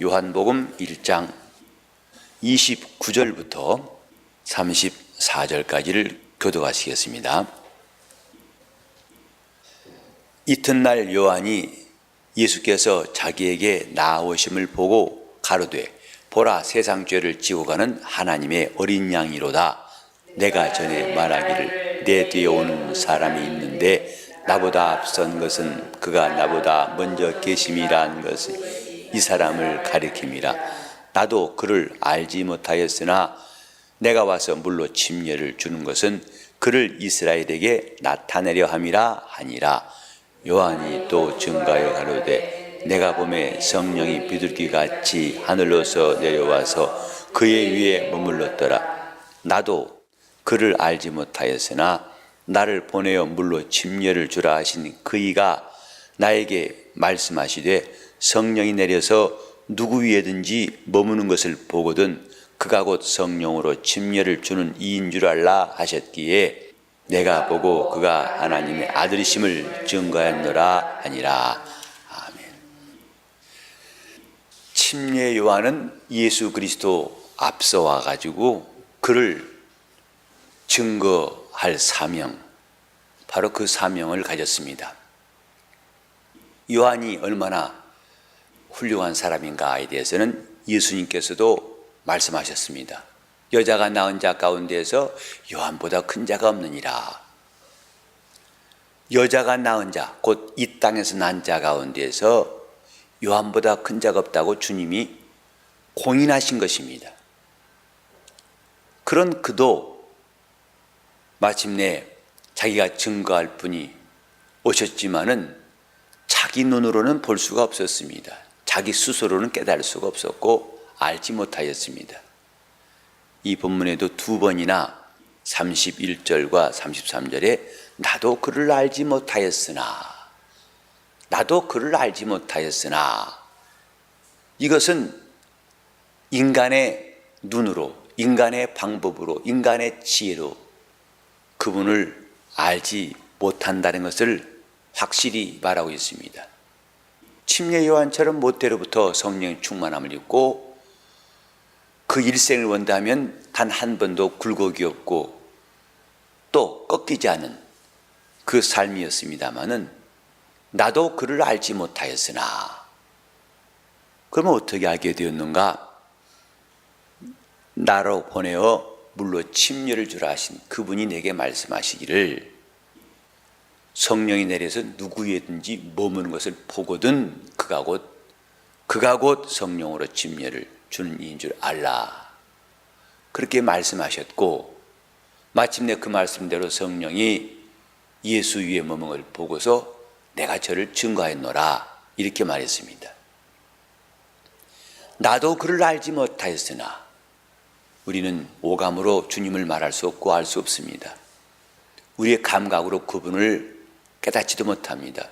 요한복음 1장 29절부터 34절까지를 교독하시겠습니다. 이튿날 요한이 예수께서 자기에게 나아오심을 보고 가로되 보라, 세상 죄를 지고 가는 하나님의 어린 양이로다. 내가 전에 말하기를 내 뒤에 오는 사람이 있는데 나보다 앞선 것은 그가 나보다 먼저 계심이라는 것을 이 사람을 가리킴이라. 나도 그를 알지 못하였으나 내가 와서 물로 침례를 주는 것은 그를 이스라엘에게 나타내려 함이라 하니라. 요한이 또 증가하여 가로되 내가 보매 성령이 비둘기같이 하늘로서 내려와서 그의 위에 머물렀더라. 나도 그를 알지 못하였으나 나를 보내어 물로 침례를 주라 하신 그이가 나에게 말씀하시되 성령이 내려서 누구 위에든지 머무는 것을 보거든 그가 곧 성령으로 침례를 주는 이인 줄 알라 하셨기에 내가 보고 그가 하나님의 아들이심을 증거하였노라 하니라. 아멘. 침례 요한은 예수 그리스도 앞서 와가지고 그를 증거할 사명, 바로 그 사명을 가졌습니다. 요한이 얼마나 훌륭한 사람인가에 대해서는 예수님께서도 말씀하셨습니다. 여자가 낳은 자 가운데에서 요한보다 큰 자가 없느니라. 여자가 낳은 자, 곧 이 땅에서 난 자 가운데에서 요한보다 큰 자가 없다고 주님이 공인하신 것입니다. 그런 그도 마침내 자기가 증거할 분이 오셨지만은 자기 눈으로는 볼 수가 없었습니다. 자기 스스로는 깨달을 수가 없었고 알지 못하였습니다. 이 본문에도 두 번이나 31절과 33절에 나도 그를 알지 못하였으나, 나도 그를 알지 못하였으나, 이것은 인간의 눈으로, 인간의 방법으로, 인간의 지혜로 그분을 알지 못한다는 것을 확실히 말하고 있습니다. 침례 요한처럼 못대로부터 성령의 충만함을 입고 그 일생을 원다면 단 한 번도 굴곡이 없고 또 꺾이지 않은 그 삶이었습니다마는 나도 그를 알지 못하였으나, 그러면 어떻게 알게 되었는가? 나로 보내어 물로 침례를 주라 하신 그분이 내게 말씀하시기를 성령이 내려서 누구 위에든지 머무는 것을 보거든 그가 곧 성령으로 침례를 주는 이인 줄 알라. 그렇게 말씀하셨고 마침내 그 말씀대로 성령이 예수 위에 머무는 걸 보고서 내가 저를 증거하였노라 이렇게 말했습니다. 나도 그를 알지 못하였으나, 우리는 오감으로 주님을 말할 수 없고 알 수 없습니다. 우리의 감각으로 그분을 깨닫지도 못합니다.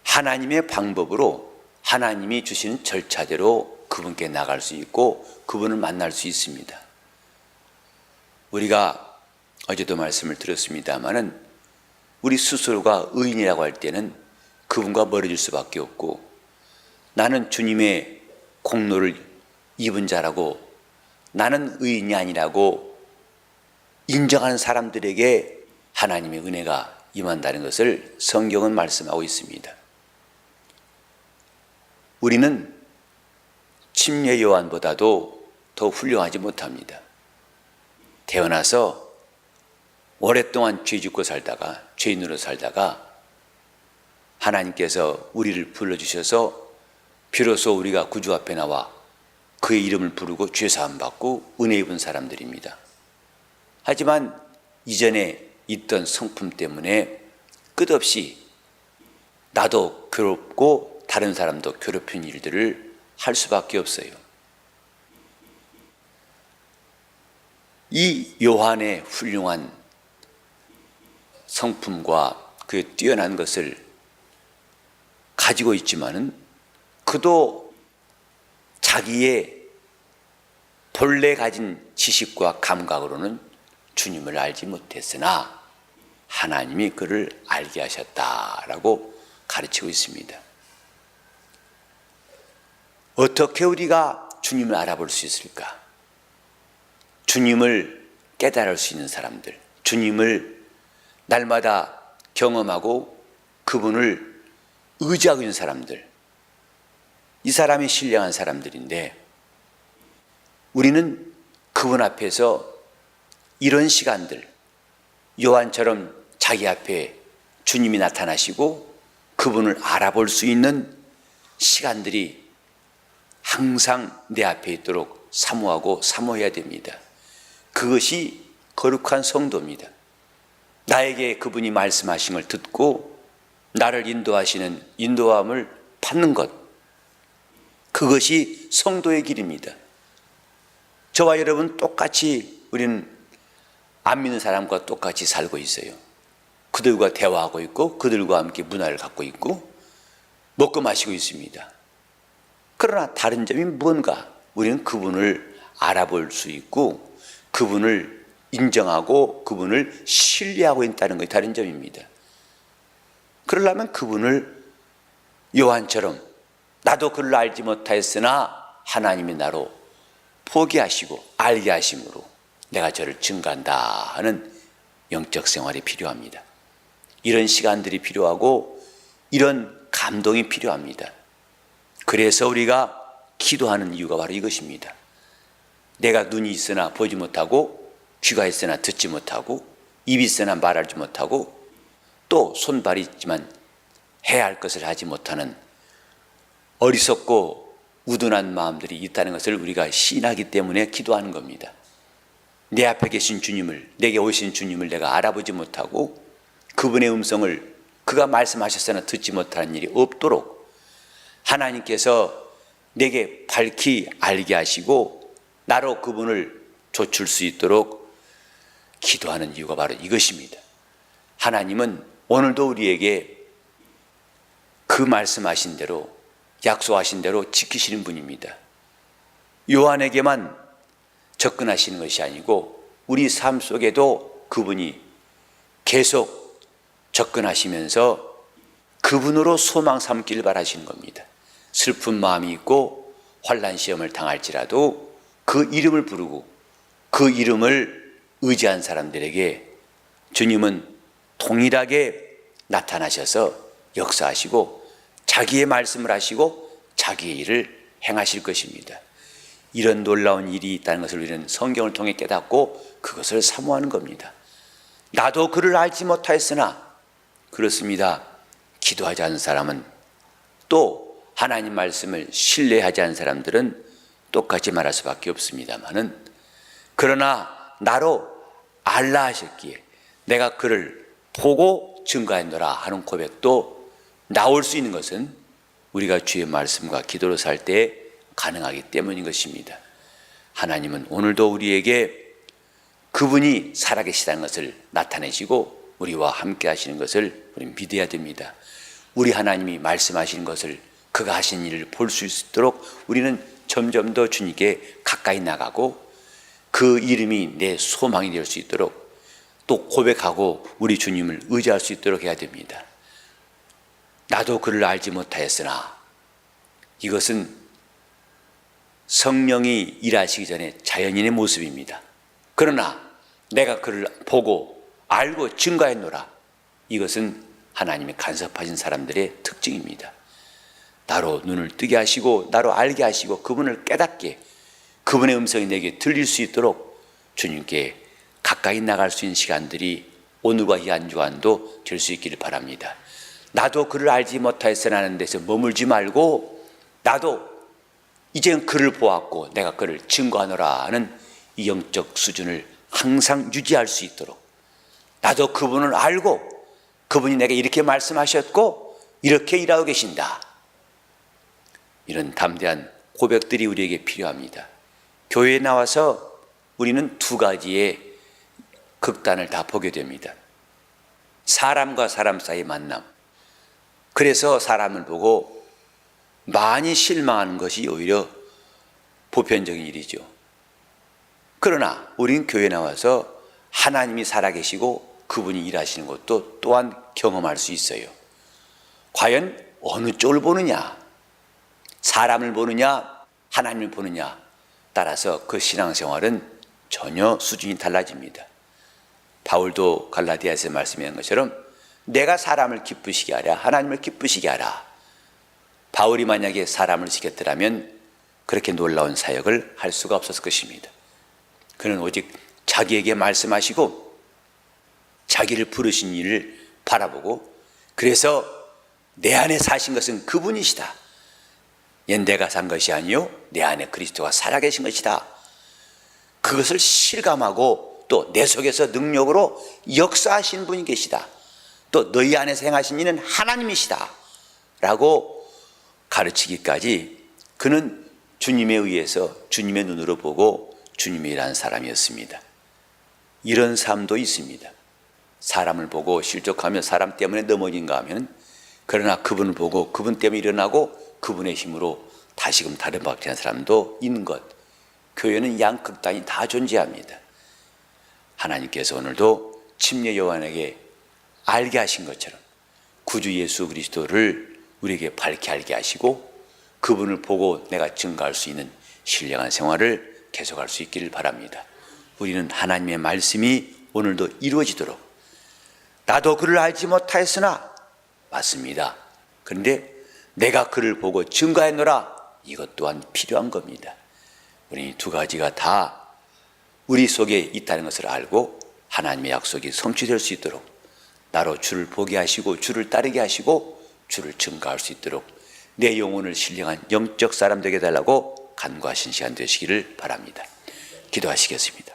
하나님의 방법으로 하나님이 주시는 절차대로 그분께 나갈 수 있고 그분을 만날 수 있습니다. 우리가 어제도 말씀을 드렸습니다마는 우리 스스로가 의인이라고 할 때는 그분과 멀어질 수밖에 없고 나는 주님의 공로를 입은 자라고 나는 의인이 아니라고 인정하는 사람들에게 하나님의 은혜가 임한다는 것을 성경은 말씀하고 있습니다. 우리는 침례 요한보다도 더 훌륭하지 못합니다. 태어나서 오랫동안 죄 짓고 살다가 죄인으로 살다가 하나님께서 우리를 불러주셔서 비로소 우리가 구주 앞에 나와 그의 이름을 부르고 죄사함 받고 은혜 입은 사람들입니다. 하지만 이전에 있던 성품 때문에 끝없이 나도 괴롭고 다른 사람도 괴롭힌 일들을 할 수밖에 없어요. 이 요한의 훌륭한 성품과 그의 뛰어난 것을 가지고 있지만은 그도 자기의 본래 가진 지식과 감각으로는 주님을 알지 못했으나 하나님이 그를 알게 하셨다라고 가르치고 있습니다. 어떻게 우리가 주님을 알아볼 수 있을까? 주님을 깨달을 수 있는 사람들, 주님을 날마다 경험하고 그분을 의지하고 있는 사람들, 이 사람이 신령한 사람들인데 우리는 그분 앞에서 이런 시간들, 요한처럼 자기 앞에 주님이 나타나시고 그분을 알아볼 수 있는 시간들이 항상 내 앞에 있도록 사모하고 사모해야 됩니다. 그것이 거룩한 성도입니다. 나에게 그분이 말씀하신 걸 듣고 나를 인도하시는 인도함을 받는 것, 그것이 성도의 길입니다. 저와 여러분 똑같이 우리는 안 믿는 사람과 똑같이 살고 있어요. 그들과 대화하고 있고 그들과 함께 문화를 갖고 있고 먹고 마시고 있습니다. 그러나 다른 점이 뭔가? 우리는 그분을 알아볼 수 있고 그분을 인정하고 그분을 신뢰하고 있다는 것이 다른 점입니다. 그러려면 그분을 요한처럼 나도 그를 알지 못하였으나 하나님이 나로 포기하시고 알게 하심으로 내가 저를 증거한다 하는 영적 생활이 필요합니다. 이런 시간들이 필요하고 이런 감동이 필요합니다. 그래서 우리가 기도하는 이유가 바로 이것입니다. 내가 눈이 있으나 보지 못하고 귀가 있으나 듣지 못하고 입이 있으나 말하지 못하고 또 손발이 있지만 해야 할 것을 하지 못하는 어리석고 우둔한 마음들이 있다는 것을 우리가 시인하기 때문에 기도하는 겁니다. 내 앞에 계신 주님을, 내게 오신 주님을 내가 알아보지 못하고 그분의 음성을 그가 말씀하셨으나 듣지 못하는 일이 없도록 하나님께서 내게 밝히 알게 하시고 나로 그분을 좇을 수 있도록 기도하는 이유가 바로 이것입니다. 하나님은 오늘도 우리에게 그 말씀하신 대로 약속하신 대로 지키시는 분입니다. 요한에게만 접근하시는 것이 아니고 우리 삶 속에도 그분이 계속 접근하시면서 그분으로 소망 삼기를 바라시는 겁니다. 슬픈 마음이 있고 환난 시험을 당할지라도 그 이름을 부르고 그 이름을 의지한 사람들에게 주님은 동일하게 나타나셔서 역사하시고 자기의 말씀을 하시고 자기의 일을 행하실 것입니다. 이런 놀라운 일이 있다는 것을 우리는 성경을 통해 깨닫고 그것을 사모하는 겁니다. 나도 그를 알지 못하였으나 그렇습니다. 기도하지 않은 사람은 또 하나님 말씀을 신뢰하지 않은 사람들은 똑같이 말할 수밖에 없습니다만은 그러나 나로 알라 하셨기에 내가 그를 보고 증거했노라 하는 고백도 나올 수 있는 것은 우리가 주의 말씀과 기도로 살 때 가능하기 때문인 것입니다. 하나님은 오늘도 우리에게 그분이 살아계시다는 것을 나타내시고 우리와 함께 하시는 것을 우리는 믿어야 됩니다. 우리 하나님이 말씀하시는 것을 그가 하신 일을 볼 수 있도록 우리는 점점 더 주님께 가까이 나가고 그 이름이 내 소망이 될 수 있도록 또 고백하고 우리 주님을 의지할 수 있도록 해야 됩니다. 나도 그를 알지 못하였으나 이것은 성령이 일하시기 전에 자연인의 모습입니다. 그러나 내가 그를 보고 알고 증거했노라, 이것은 하나님이 간섭하신 사람들의 특징입니다. 나로 눈을 뜨게 하시고 나로 알게 하시고 그분을 깨닫게 그분의 음성이 내게 들릴 수 있도록 주님께 가까이 나갈 수 있는 시간들이 오늘과 이 한 주간도 될 수 있기를 바랍니다. 나도 그를 알지 못하였으나 하는 데서 머물지 말고 나도 이제는 그를 보았고 내가 그를 증거하노라 하는 이 영적 수준을 항상 유지할 수 있도록 나도 그분을 알고 그분이 내게 이렇게 말씀하셨고 이렇게 일하고 계신다, 이런 담대한 고백들이 우리에게 필요합니다. 교회에 나와서 우리는 두 가지의 극단을 다 보게 됩니다. 사람과 사람 사이의 만남, 그래서 사람을 보고 많이 실망하는 것이 오히려 보편적인 일이죠. 그러나 우리는 교회에 나와서 하나님이 살아계시고 그분이 일하시는 것도 또한 경험할 수 있어요. 과연 어느 쪽을 보느냐? 사람을 보느냐 하나님을 보느냐 따라서 그 신앙생활은 전혀 수준이 달라집니다. 바울도 갈라디아에서 말씀한 것처럼 내가 사람을 기쁘시게 하랴 하나님을 기쁘시게 하라. 바울이 만약에 사람을 지켰더라면 그렇게 놀라운 사역을 할 수가 없었을 것입니다. 그는 오직 자기에게 말씀하시고 자기를 부르신 일을 바라보고 그래서 내 안에 사신 것은 그분이시다. 얜 내가 산 것이 아니요 내 안에 그리스도가 살아계신 것이다. 그것을 실감하고 또 내 속에서 능력으로 역사하신 분이 계시다. 또 너희 안에서 행하신 이는 하나님이시다 라고 가르치기까지 그는 주님에 의해서 주님의 눈으로 보고 주님의 일하는 사람이었습니다. 이런 삶도 있습니다. 사람을 보고 실족하며 사람 때문에 넘어진가 하면 그러나 그분을 보고 그분 때문에 일어나고 그분의 힘으로 다시금 다른 박제한 사람도 있는 것. 교회는 양극단이 다 존재합니다. 하나님께서 오늘도 침례 요한에게 알게 하신 것처럼 구주 예수 그리스도를 우리에게 밝게 알게 하시고 그분을 보고 내가 증거할 수 있는 신령한 생활을 계속할 수 있기를 바랍니다. 우리는 하나님의 말씀이 오늘도 이루어지도록 나도 그를 알지 못하였으나 맞습니다. 그런데 내가 그를 보고 증거하노라 이것 또한 필요한 겁니다. 우리 두 가지가 다 우리 속에 있다는 것을 알고 하나님의 약속이 성취될 수 있도록 나로 주를 보게 하시고 주를 따르게 하시고 주를 증거할 수 있도록 내 영혼을 신령한 영적 사람 되게 해달라고 간구하신 시간 되시기를 바랍니다. 기도하시겠습니다.